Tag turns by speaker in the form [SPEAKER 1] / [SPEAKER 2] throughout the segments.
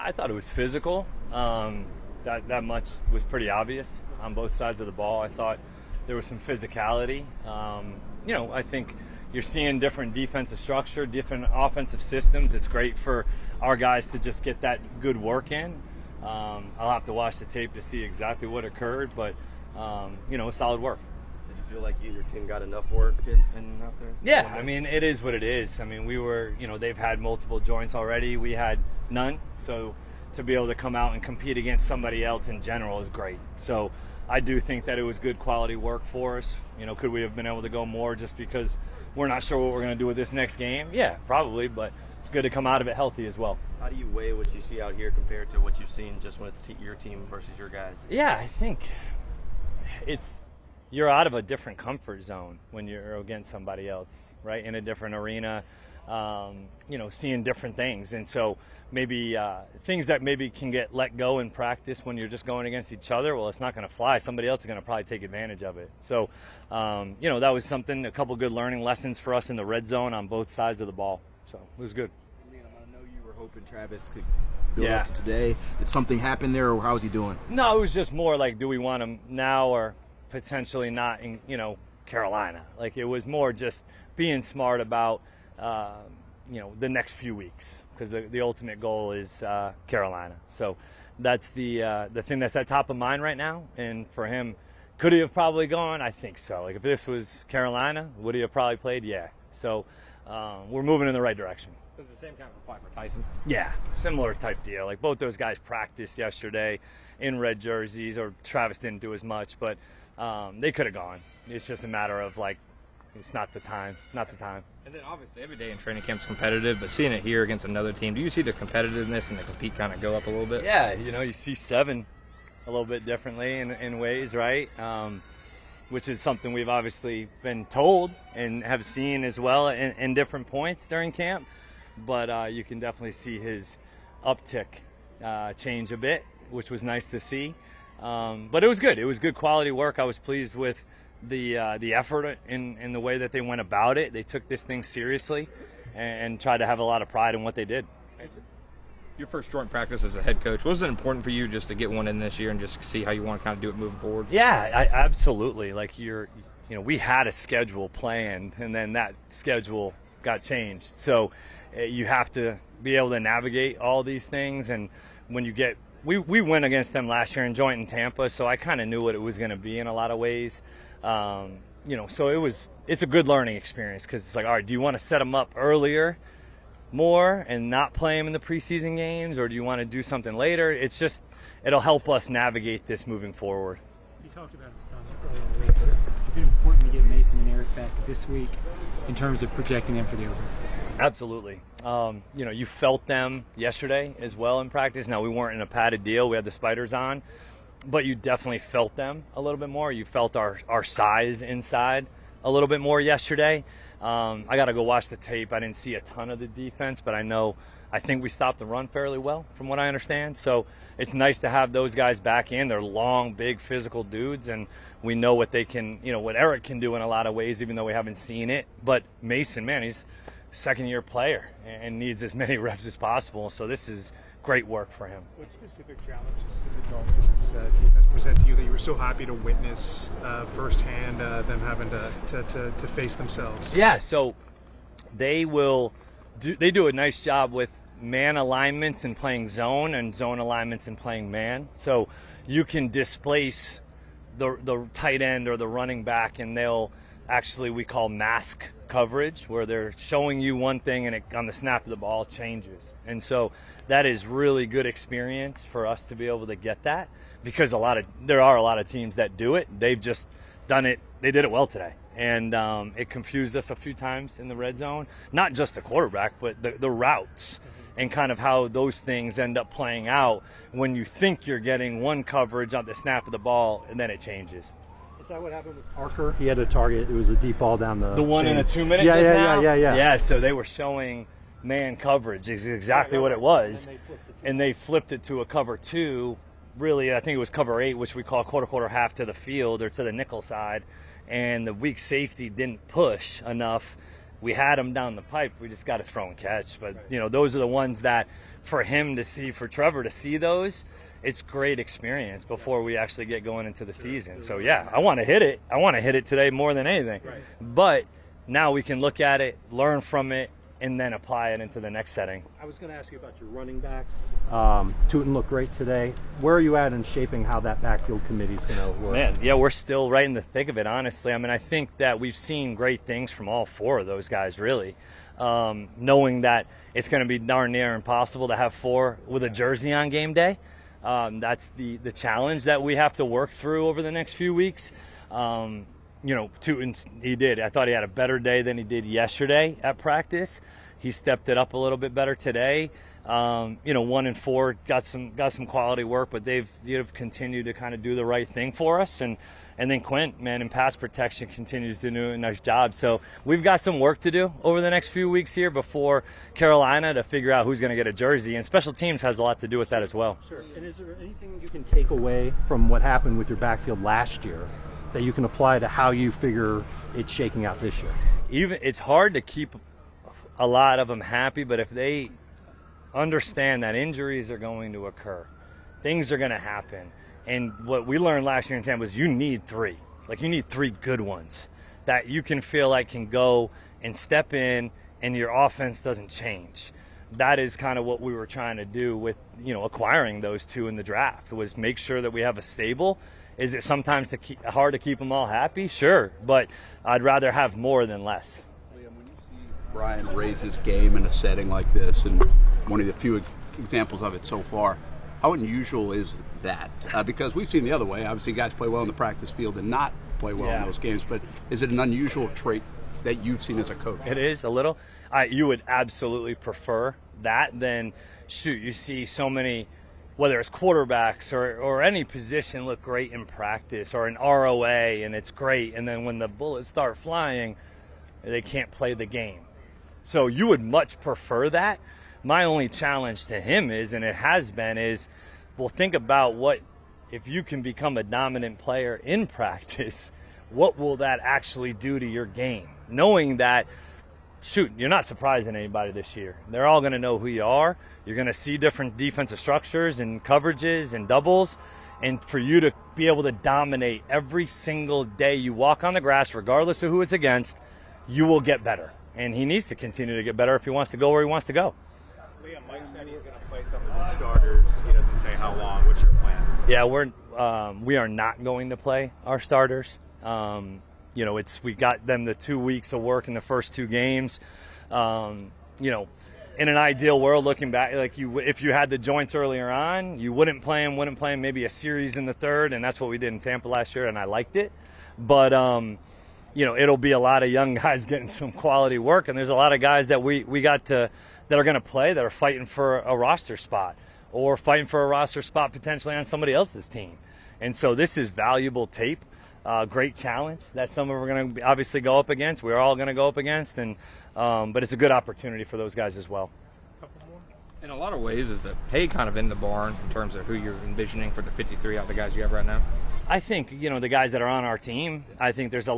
[SPEAKER 1] I thought it was physical. That much was pretty obvious on both sides of the ball. I thought there was some physicality. I think you're seeing different defensive structure, different offensive systems. It's great for our guys to just get that good work in. I'll have to watch the tape to see exactly what occurred, but solid work.
[SPEAKER 2] Did you feel like your team got enough work in out there?
[SPEAKER 1] Yeah, I mean, it is what it is. I mean, we were, they've had multiple joints already. We had none, so to be able to come out and compete against somebody else in general is great. So I do think that it was good quality work for us. Could we have been able to go more just because we're not sure what we're going to do with this next game? Yeah, probably, but it's good to come out of it healthy as well.
[SPEAKER 2] How do you weigh what you see out here compared to what you've seen just when it's your team versus your guys?
[SPEAKER 1] Yeah, I think you're out of a different comfort zone when you're against somebody else, right? In a different arena, seeing different things. And so maybe things that maybe can get let go in practice when you're just going against each other, well, it's not going to fly. Somebody else is going to probably take advantage of it. So, that was a couple good learning lessons for us in the red zone on both sides of the ball. So it was good.
[SPEAKER 3] Liam, I know you were hoping Travis could build up to today. Did something happen there, or how's he doing?
[SPEAKER 1] No, it was just more like, do we want him now or potentially not in, Carolina? Like, it was more just being smart about, the next few weeks, because the ultimate goal is Carolina. So that's the thing that's at top of mind right now. And for him, could he have probably gone? I think so. Like, if this was Carolina, would he have probably played? Yeah. So we're moving in the right direction.
[SPEAKER 4] Does the same kind of apply for Tyson?
[SPEAKER 1] Yeah, similar type deal. Like, both those guys practiced yesterday in red jerseys, or Travis didn't do as much, but they could have gone. It's just a matter of, it's not the time.
[SPEAKER 4] And then obviously every day in training camp is competitive, but seeing it here against another team, do you see the competitiveness and the compete kind of go up a little bit?
[SPEAKER 1] Yeah, you see 7 a little bit differently in ways, right? Which is something we've obviously been told and have seen as well in different points during camp. But you can definitely see his uptick change a bit, which was nice to see. But it was good. It was good quality work. I was pleased with the effort in the way that they went about it. They took this thing seriously and tried to have a lot of pride in what they did.
[SPEAKER 4] Your first joint practice as a head coach, was it important for you just to get one in this year and just see how you want to kind of do it moving forward?
[SPEAKER 1] Yeah, absolutely. Like, we had a schedule planned, and then that schedule got changed. So you have to be able to navigate all these things. And when you get we went against them last year in joint in Tampa, so I kind of knew what it was going to be in a lot of ways. So it's a good learning experience, because it's like, all right, do you want to set them up earlier more and not play them in the preseason games, or do you want to do something later? It'll help us navigate this moving forward.
[SPEAKER 5] You talked about it some earlier in the week, but is it important to get Mason and Eric back this week in terms of projecting them for the open?
[SPEAKER 1] Absolutely. You felt them yesterday as well in practice. Now, we weren't in a padded deal. We had the spiders on, but you definitely felt them a little bit more. You felt our size inside a little bit more yesterday. I got to go watch the tape. I didn't see a ton of the defense, but I think we stopped the run fairly well from what I understand. So it's nice to have those guys back in. They're long, big, physical dudes, and we know what they can, what Eric can do in a lot of ways, even though we haven't seen it. But Mason, man, he's a second-year player and needs as many reps as possible. So this is great work for him.
[SPEAKER 6] What specific challenges did the Dolphins defense present to you that you were so happy to witness firsthand, them having to face themselves?
[SPEAKER 1] Yeah, so they do a nice job with man alignments and playing zone, and zone alignments and playing man. So you can displace the tight end or the running back, and they'll actually, we call mask coverage, where they're showing you one thing and it, on the snap of the ball, changes. And so that is really good experience for us to be able to get that, because there are a lot of teams that do it. They've just done it. They did it well today. And it confused us a few times in the red zone, not just the quarterback, but the routes and kind of how those things end up playing out when you think you're getting one coverage on the snap of the ball, and then it changes.
[SPEAKER 7] Is that what happened with Parker? He had a target. It was a deep ball down the
[SPEAKER 1] one
[SPEAKER 7] chain.
[SPEAKER 1] in a 2-minute
[SPEAKER 7] Yeah,
[SPEAKER 1] just
[SPEAKER 7] yeah,
[SPEAKER 1] now?
[SPEAKER 7] yeah.
[SPEAKER 1] Yeah, so they were showing man coverage is exactly what it was. And they flipped it to a cover 2. Really, I think it was cover 8, which we call quarter half to the field or to the nickel side. And the weak safety didn't push enough. We had them down the pipe. We just got to throw and catch. But, those are the ones that for him to see, for Trevor to see those, it's great experience before we actually get going into the season. So yeah, I want to hit it. I want to hit it today more than anything. Right. But now we can look at it, learn from it, and then apply it into the next setting.
[SPEAKER 7] I was going to ask you about your running backs. Tootin looked great today. Where are you at in shaping how that backfield committee is going to work?
[SPEAKER 1] Man, yeah, we're still right in the thick of it, honestly. I mean, I think that we've seen great things from all four of those guys, really. Knowing that it's going to be darn near impossible to have four with a jersey on game day. That's the challenge that we have to work through over the next few weeks. Tootin, he did. I thought he had a better day than he did yesterday at practice. He stepped it up a little bit better today. 1 and 4 got some quality work, but they've continued to kind of do the right thing for us. And then Quint, man, in pass protection continues to do a nice job. So we've got some work to do over the next few weeks here before Carolina to figure out who's going to get a jersey. And special teams has a lot to do with that as well.
[SPEAKER 7] Sure. And is there anything you can take away from what happened with your backfield last year that you can apply to how you figure it's shaking out this year?
[SPEAKER 1] It's hard to keep a lot of them happy, but if they understand that injuries are going to occur, things are going to happen. And what we learned last year in Tampa was you need 3. Like, you need 3 good ones that you can feel like can go and step in and your offense doesn't change. That is kind of what we were trying to do with, acquiring those 2 in the draft, was make sure that we have a stable. Is it sometimes hard to keep them all happy? Sure, but I'd rather have more than less.
[SPEAKER 8] Liam, when you see Brian raise his game in a setting like this, and one of the few examples of it so far, how unusual is that? Because we've seen the other way. Obviously, guys play well in the practice field and not play well in those games. But is it an unusual trait that you've seen as a coach?
[SPEAKER 1] It is a little. You would absolutely prefer that than, you see so many, whether it's quarterbacks or any position, look great in practice, or an ROA, and it's great. And then when the bullets start flying, they can't play the game. So you would much prefer that. My only challenge to him is, and it has been, well, think about what, if you can become a dominant player in practice, what will that actually do to your game? Knowing that, you're not surprising anybody this year. They're all going to know who you are. You're going to see different defensive structures and coverages and doubles. And for you to be able to dominate every single day you walk on the grass, regardless of who it's against, you will get better. And he needs to continue to get better if he wants to go where he wants to go.
[SPEAKER 9] Liam, Mike said he's going to play some of his starters. He doesn't say how long. What's your plan?
[SPEAKER 1] Yeah, we are not going to play our starters. We got them the 2 weeks of work in the first 2 games. In an ideal world, looking back, if you had the joints earlier on, you wouldn't play them, maybe a series in the 3rd, and that's what we did in Tampa last year, and I liked it. But it'll be a lot of young guys getting some quality work, and there's a lot of guys that we got to that are going to play, that are fighting for a roster spot, or fighting for a roster spot potentially on somebody else's team. And so this is valuable tape. Great challenge that some of them are going to obviously go up against. We're all going to go up against, but it's a good opportunity for those guys as well.
[SPEAKER 4] In a lot of ways, is the pay kind of in the barn in terms of who you're envisioning for the 53 out of the guys you have right now?
[SPEAKER 1] I think, the guys that are on our team, I think there's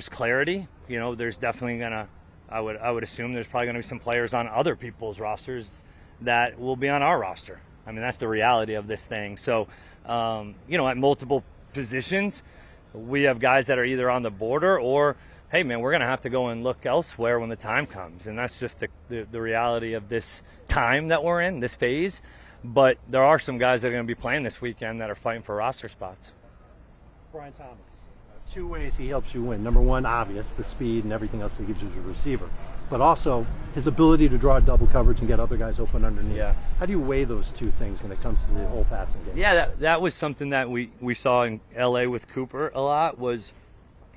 [SPEAKER 1] clarity. There's definitely going to, I would assume there's probably going to be some players on other people's rosters that will be on our roster. I mean, that's the reality of this thing. So, at multiple positions, we have guys that are either on the border or, hey, man, we're going to have to go and look elsewhere when the time comes. And that's just the reality of this time that we're in, this phase. But there are some guys that are going to be playing this weekend that are fighting for roster spots.
[SPEAKER 7] Brian Thomas. 2 ways he helps you win. Number 1, obvious, the speed and everything else that gives you as a receiver. But also his ability to draw double coverage and get other guys open underneath.
[SPEAKER 1] Yeah.
[SPEAKER 7] How do you weigh those 2 things when it comes to the whole passing game?
[SPEAKER 1] Yeah, that was something that we saw in L.A. with Cooper a lot, was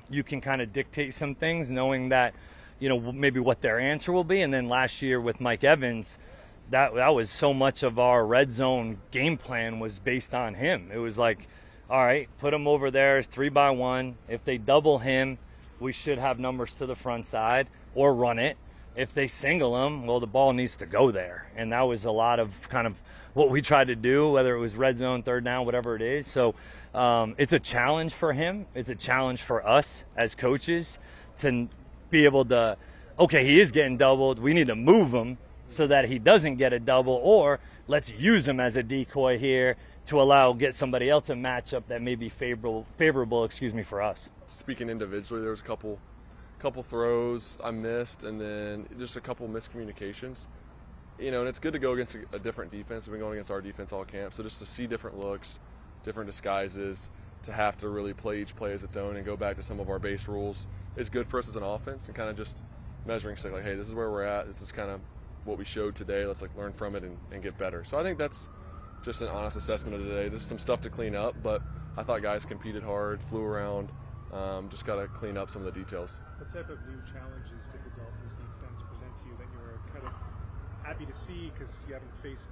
[SPEAKER 1] you can kind of dictate some things knowing that, maybe what their answer will be. And then last year with Mike Evans, that was so much of our red zone game plan was based on him. It was like, all right, put him over there, 3-by-1. If they double him, we should have numbers to the front side, or run it. If they single him, well, the ball needs to go there. And that was a lot of kind of what we tried to do, whether it was red zone, 3rd down, whatever it is. So it's a challenge for him. It's a challenge for us as coaches to be able to, okay, he is getting doubled. We need to move him so that he doesn't get a double, or let's use him as a decoy here to get somebody else a matchup that may be favorable for us.
[SPEAKER 10] Speaking individually, there was a couple throws I missed, and then just a couple miscommunications. And it's good to go against a different defense. We've been going against our defense all camp, so just to see different looks, different disguises, to have to really play each play as its own and go back to some of our base rules is good for us as an offense, and kind of just measuring stick, like, hey, this is where we're at. This is kind of what we showed today. Let's learn from it and get better. So I think that's just an honest assessment of today. There's some stuff to clean up, but I thought guys competed hard, flew around. Just got to clean up some of the details.
[SPEAKER 6] What type of new challenges did the Dolphins defense present to you that you were kind of happy to see because you haven't faced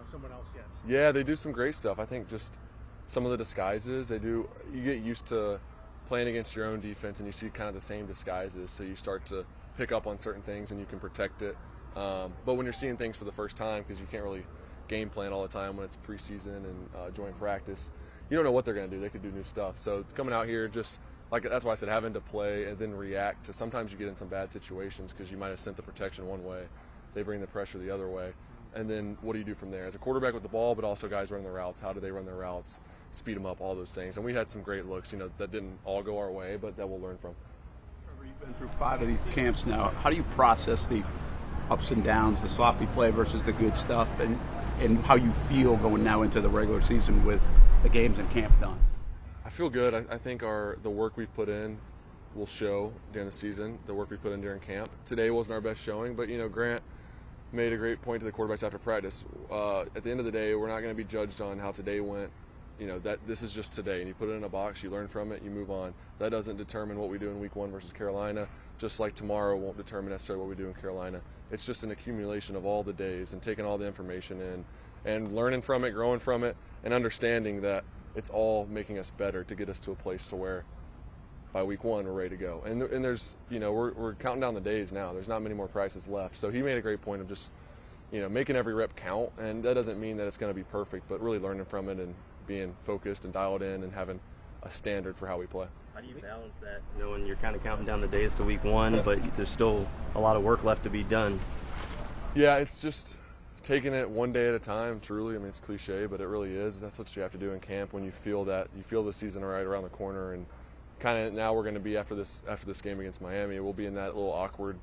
[SPEAKER 6] someone else yet?
[SPEAKER 10] Yeah, they do some great stuff. I think just some of the disguises they do, you get used to playing against your own defense and you see kind of the same disguises, so you start to pick up on certain things and you can protect it. But when you're seeing things for the first time, because you can't really game plan all the time when it's preseason and joint practice, you don't know what they're going to do. They could do new stuff. So coming out here, just like, that's why I said having to play and then react to, sometimes you get in some bad situations because you might have sent the protection one way, they bring the pressure the other way, and then what do you do from there as a quarterback with the ball, but also guys running their routes? How do they run their routes, speed them up, all those things? And we had some great looks, that didn't all go our way, but that we'll learn from.
[SPEAKER 8] Trevor, you've been through 5 of these camps now. How do you process the ups and downs, the sloppy play versus the good stuff, and how you feel going now into the regular season with the games and camp done?
[SPEAKER 10] I feel good. I think the work we've put in will show during the season, the work we put in during camp. Today wasn't our best showing, but Grant made a great point to the quarterbacks after practice. At the end of the day, we're not going to be judged on how today went. That this is just today, and you put it in a box, you learn from it, you move on. That doesn't determine what we do in week 1 versus Carolina, just like tomorrow won't determine necessarily what we do in Carolina. It's just an accumulation of all the days and taking all the information in and learning from it, growing from it, and understanding that it's all making us better to get us to a place to where by week 1 we're ready to go. And there's, we're counting down the days now. There's not many more practices left. So he made a great point of just, making every rep count. And that doesn't mean that it's going to be perfect, but really learning from it and being focused and dialed in and having a standard for how we play.
[SPEAKER 2] How do you balance that, when you're kind of counting down the days to week 1, but there's still a lot of work left to be done?
[SPEAKER 10] Yeah, it's just taking it one day at a time, truly. I mean, it's cliche, but it really is. That's what you have to do in camp when you feel the season right around the corner. And kind of now we're going to be after this game against Miami, we'll be in that little awkward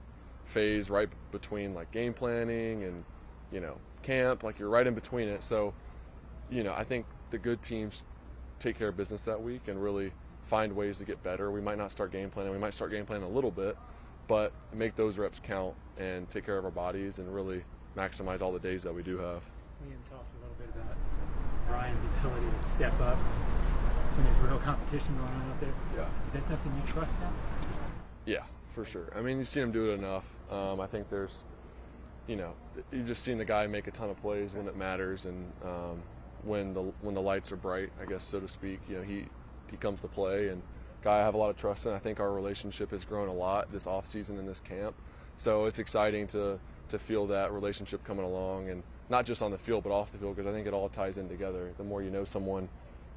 [SPEAKER 10] phase right between like game planning and camp, like you're right in between it. So I think the good teams take care of business that week and really find ways to get better. We might not start game planning, we might start game planning a little bit, but make those reps count and take care of our bodies and really maximize all the days that we do have.
[SPEAKER 5] Liam talked a little bit about Brian's ability to step up when there's real competition going on out there.
[SPEAKER 10] Yeah.
[SPEAKER 5] Is that something you trust now?
[SPEAKER 10] Yeah, for sure. I mean, you've seen him do it enough. I think there's, you've just seen the guy make a ton of plays when it matters, and when the lights are bright, I guess, so to speak, he comes to play, and guy I have a lot of trust in. I think our relationship has grown a lot this offseason in this camp. So it's exciting to feel that relationship coming along, and not just on the field but off the field, because I think it all ties in together. The more you know someone,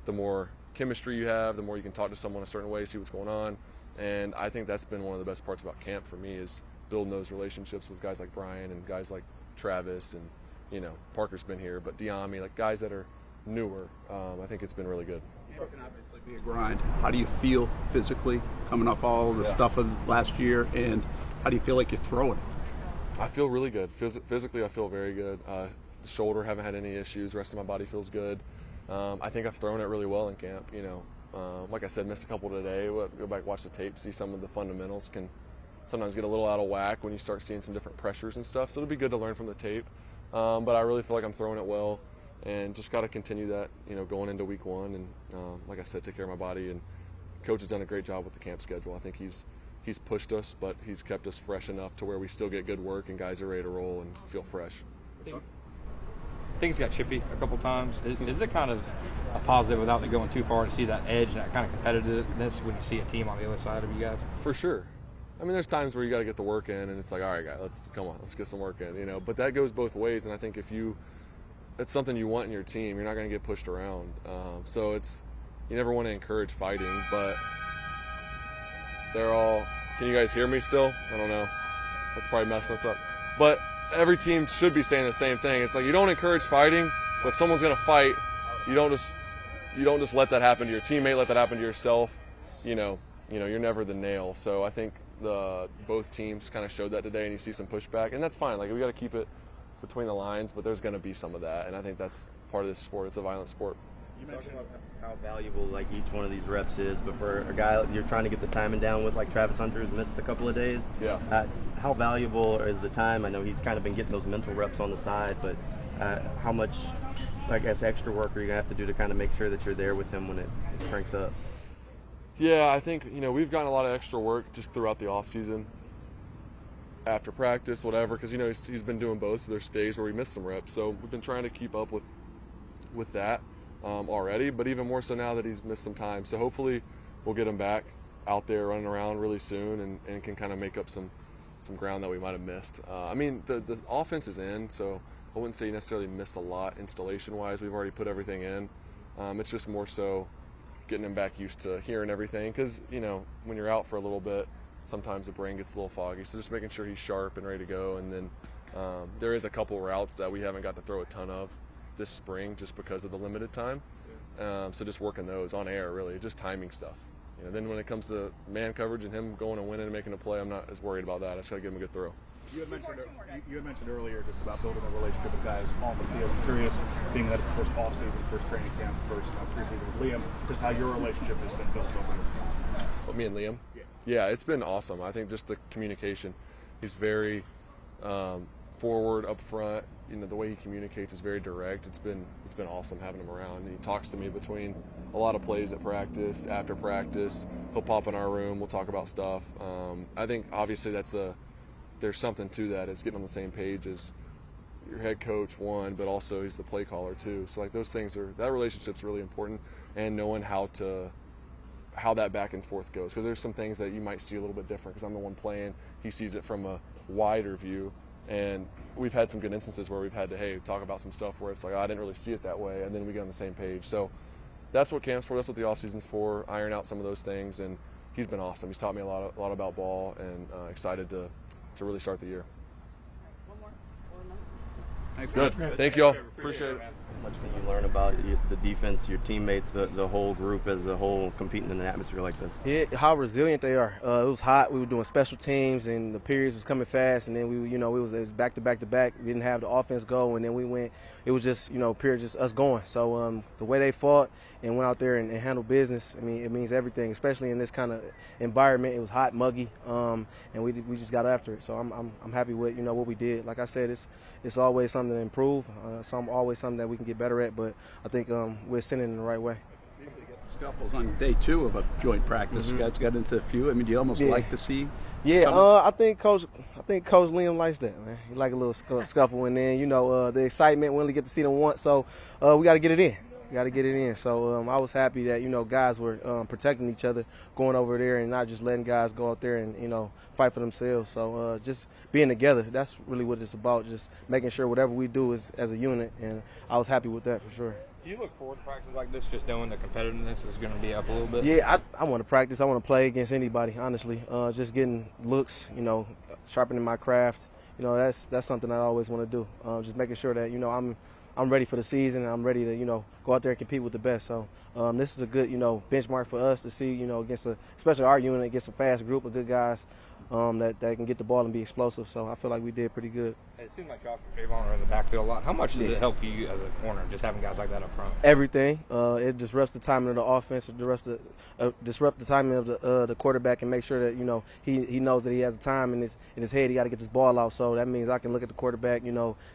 [SPEAKER 10] the more chemistry you have, the more you can talk to someone a certain way, see what's going on. And I think that's been one of the best parts about camp for me, is building those relationships with guys like Brian and guys like Travis, and Parker's been here, but Diami, like guys that are newer. I think it's been really good.
[SPEAKER 8] It can obviously be a grind. How do you feel physically coming off all the stuff of last year, and how do you feel like you're throwing?
[SPEAKER 10] I feel really good. Physically, I feel very good. The shoulder, haven't had any issues. The rest of my body feels good. I think I've thrown it really well in camp. Like I said, missed a couple today. We'll go back, watch the tape, see some of the fundamentals can sometimes get a little out of whack when you start seeing some different pressures and stuff. So it'll be good to learn from the tape. But I really feel like I'm throwing it well, and just got to continue that, going into week 1. And like I said, take care of my body. And coach has done a great job with the camp schedule. I think he's pushed us, but he's kept us fresh enough to where we still get good work and guys are ready to roll and feel fresh.
[SPEAKER 4] Things got chippy a couple times. Is it kind of a positive, without it going too far, to see that edge and that kind of competitiveness when you see a team on the other side of you guys?
[SPEAKER 10] For sure. I mean, there's times where you got to get the work in, and it's like, all right, guys, let's get some work in, But that goes both ways, and I think if that's something you want in your team, you're not going to get pushed around. So you never want to encourage fighting, but they're all. Can you guys hear me still? I don't know. That's probably messing us up. But every team should be saying the same thing. It's like you don't encourage fighting, but if someone's going to fight, you don't just let that happen to your teammate, let that happen to yourself. You're never the nail. So I think both teams kind of showed that today, and you see some pushback, and that's fine. Like, we got to keep it between the lines, but there's going to be some of that, and I think that's part of this sport. It's a violent sport.
[SPEAKER 2] You mentioned how valuable like each one of these reps is, but for a guy you're trying to get the timing down with, like Travis Hunter, who's missed a couple of days.
[SPEAKER 10] Yeah.
[SPEAKER 2] How valuable is the time? I know he's kind of been getting those mental reps on the side, but how much, I guess, extra work are you gonna have to do to kind of make sure that you're there with him when it cranks up?
[SPEAKER 10] Yeah, I think we've gotten a lot of extra work just throughout the off season, after practice, whatever, because he's been doing both. So there's days where we miss some reps, so we've been trying to keep up with that already, but even more so now that he's missed some time. So hopefully we'll get him back out there running around really soon and can kind of make up some ground that we might have missed. I mean, the offense is in, so I wouldn't say he necessarily missed a lot installation-wise. We've already put everything in. It's just more so getting him back used to hearing everything, because when you're out for a little bit, sometimes the brain gets a little foggy. So just making sure he's sharp and ready to go. And then there is a couple routes that we haven't got to throw a ton of this spring just because of the limited time. So just working those on air, really, just timing stuff. Then when it comes to man coverage and him going and winning and making a play, I'm not as worried about that. I just got to give him a good throw.
[SPEAKER 9] You had mentioned earlier just about building a relationship with guys on the field. I'm curious, being that it's the first off-season, first training camp, first preseason with Liam, just how your relationship has been built over this time.
[SPEAKER 10] What, me and Liam? Yeah, it's been awesome. I think just the communication. He's very forward, up front. The way he communicates is very direct. It's been awesome having him around. He talks to me between a lot of plays at practice, after practice. He'll pop in our room. We'll talk about stuff. I think obviously there's something to that. It's getting on the same page as your head coach, one, but also he's the play caller too. So like those things that relationship's really important, and knowing how that back and forth goes, because there's some things that you might see a little bit different because I'm the one playing. He sees it from a wider view, and we've had some good instances where we've had to talk about some stuff where it's like, I didn't really see it that way, and then we get on the same page. So that's what camp's for. That's what the off season's for. Iron out some of those things, and he's been awesome. He's taught me a lot about ball, and excited to really start the year. Good. Thank you all. Appreciate it.
[SPEAKER 2] How much can you learn about the defense, your teammates, the whole group as a whole competing in an atmosphere like this?
[SPEAKER 11] Yeah, how resilient they are. It was hot. We were doing special teams, and the periods was coming fast. And then it was back to back to back. We didn't have the offense go, and then we went. It was just period, just us going. So the way they fought and went out there and handled business, I mean, it means everything, especially in this kind of environment. It was hot, muggy, and we just got after it. So I'm happy with what we did. Like I said, it's always something to improve. Always something that we can get better at. But I think we're sending it in the right way.
[SPEAKER 8] Scuffles on day 2 of a joint practice. You guys got into a few. I mean, do you almost like to see?
[SPEAKER 11] Yeah, I think Coach Liam likes that, man. He like a little scuffle, and then the excitement. We only get to see them once, so we got to get it in. So I was happy that guys were protecting each other, going over there, and not just letting guys go out there and fight for themselves. So just being together, that's really what it's about. Just making sure whatever we do is as a unit, and I was happy with that for sure.
[SPEAKER 4] Do you look forward to practices like this, just knowing the competitiveness is going to be up a little bit?
[SPEAKER 11] Yeah, I want to practice. I want to play against anybody, honestly. Just getting looks, sharpening my craft. That's something I always want to do. Just making sure that I'm ready for the season. I'm ready to go out there and compete with the best. So this is a good benchmark for us to see against especially our unit, against a fast group of good guys that can get the ball and be explosive. So I feel like we did pretty good.
[SPEAKER 4] It seemed like Josh and Jourdan are in the backfield a lot. How much does it help you as a corner, just having guys like that up front?
[SPEAKER 11] Everything. It disrupts the timing of the offense. It disrupt the timing of the quarterback, and make sure that he knows that he has time in his head. He got to get this ball out. So that means I can look at the quarterback,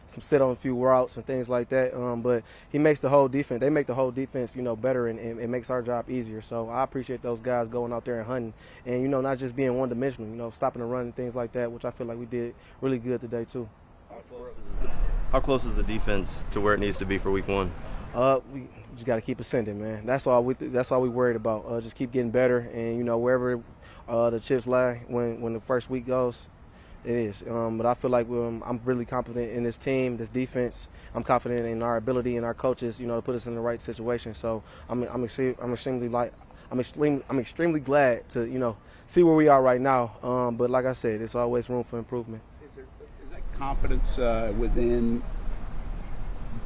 [SPEAKER 11] sit on a few routes and things like that. But he makes the whole defense. They make the whole defense, better, and it makes our job easier. So I appreciate those guys going out there and hunting, and not just being one-dimensional. Stopping the run and things like that, which I feel like we did really good today too.
[SPEAKER 2] How close is the defense to where it needs to be for week 1?
[SPEAKER 11] We just got to keep ascending, man. That's all we worried about. Just keep getting better, and wherever the chips lie when the first week goes, it is. But I feel like I'm really confident in this team, this defense. I'm confident in our ability and our coaches, to put us in the right situation. So I'm extremely glad to see where we are right now. But like I said, there's always room for improvement.
[SPEAKER 8] Is that confidence within,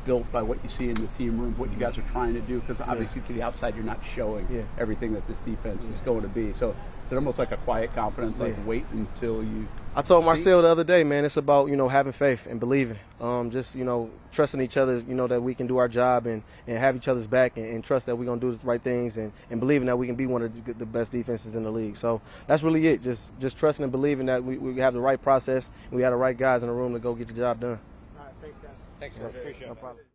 [SPEAKER 8] built by what you see in the team room, what you guys are trying to do? Because obviously to the outside you're not showing everything that this defense is going to be. So it's almost like a quiet confidence, like wait until you.
[SPEAKER 11] I told Marcel the other day, man, it's about, having faith and believing. Just, trusting each other, that we can do our job and have each other's back and trust that we're going to do the right things and believing that we can be one of the best defenses in the league. So that's really it, just trusting and believing that we have the right process and we have the right guys in the room to go get the job done.
[SPEAKER 4] Thanks, Trevor. Appreciate it.
[SPEAKER 11] No problem.